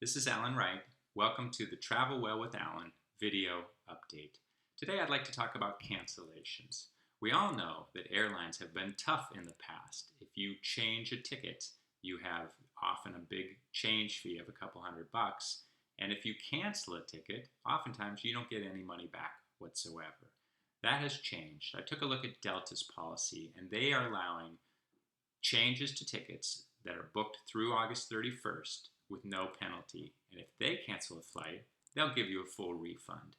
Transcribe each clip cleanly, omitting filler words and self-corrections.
This is Allan Wright. Welcome to the Travel Well with Allan video update. Today I'd like to talk about cancellations. We all know that airlines have been tough in the past. If you change a ticket, you have often a big change fee of a couple $100. And if you cancel a ticket, oftentimes you don't get any money back whatsoever. That has changed. I took a look at Delta's policy, and they are allowing changes to tickets that are booked through August 31st with no penalty. And if they cancel a flight, they'll give you a full refund.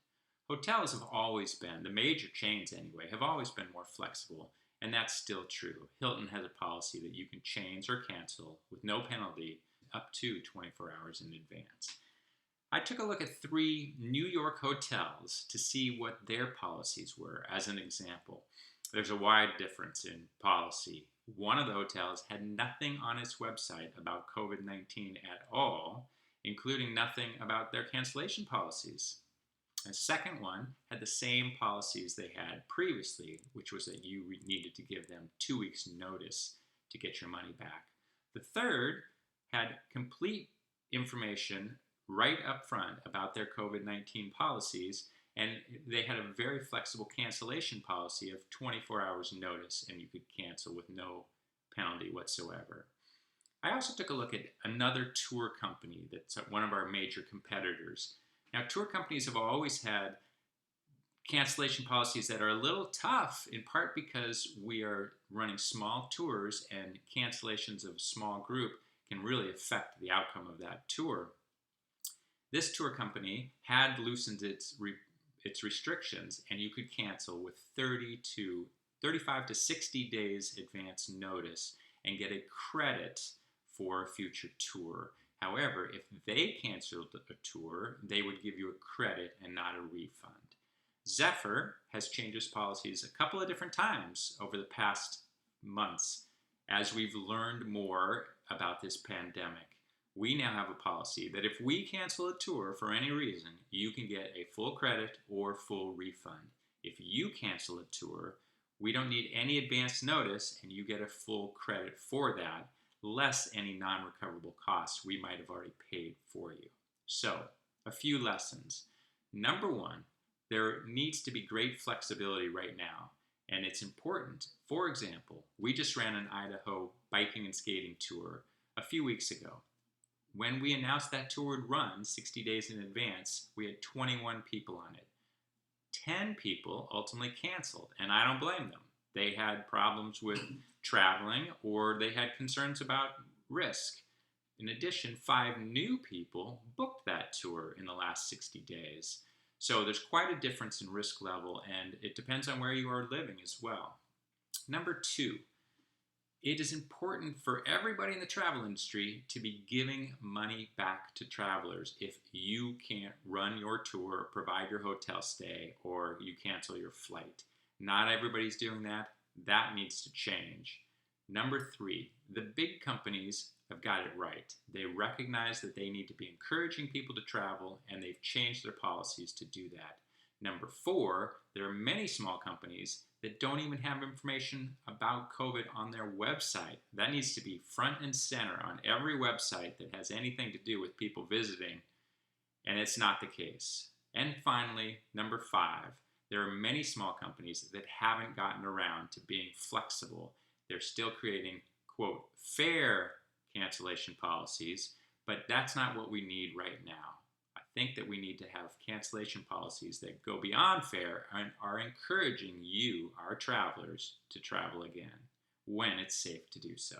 Hotels have always been, the major chains anyway, have always been more flexible, and that's still true. Hilton has a policy that you can change or cancel with no penalty up to 24 hours in advance. I took a look at 3 New York hotels to see what their policies were as an example. There's a wide difference in policy. One of the hotels had nothing on its website about COVID-19 at all, including nothing about their cancellation policies. The second one had the same policies they had previously, which was that you needed to give them 2 weeks notice to get your money back. The third had complete information right up front about their COVID-19 policies, and they had a very flexible cancellation policy of 24 hours notice, and you could cancel with no penalty whatsoever. I also took a look at another tour company that's one of our major competitors. Now, tour companies have always had cancellation policies that are a little tough, in part because we are running small tours, and cancellations of a small group can really affect the outcome of that tour. This tour company had loosened its restrictions, and you could cancel with 35 to 60 days advance notice and get a credit for a future tour. However, if they canceled a tour, they would give you a credit and not a refund. Zephyr has changed its policies a couple of different times over the past months as we've learned more about this pandemic. We now have a policy that if we cancel a tour for any reason, you can get a full credit or full refund. If you cancel a tour, we don't need any advance notice, and you get a full credit for that, less any non-recoverable costs we might have already paid for you. So, a few lessons. Number one, there needs to be great flexibility right now, and it's important. For example, we just ran an Idaho biking and skating tour a few weeks ago. When we announced that tour would run 60 days in advance, we had 21 people on it. 10 people ultimately canceled, and I don't blame them. They had problems with traveling, or they had concerns about risk. In addition, 5 new people booked that tour in the last 60 days. So there's quite a difference in risk level, and it depends on where you are living as well. Number 2, it is important for everybody in the travel industry to be giving money back to travelers if you can't run your tour, provide your hotel stay, or you cancel your flight. Not everybody's doing that. That needs to change. Number 3, the big companies have got it right. They recognize that they need to be encouraging people to travel, and they've changed their policies to do that. Number 4, there are many small companies that don't even have information about COVID on their website. That needs to be front and center on every website that has anything to do with people visiting, and it's not the case. And finally, number 5, there are many small companies that haven't gotten around to being flexible. They're still creating, quote, fair cancellation policies, but that's not what we need right now. I think that we need to have cancellation policies that go beyond fair and are encouraging you, our travelers, to travel again when it's safe to do so.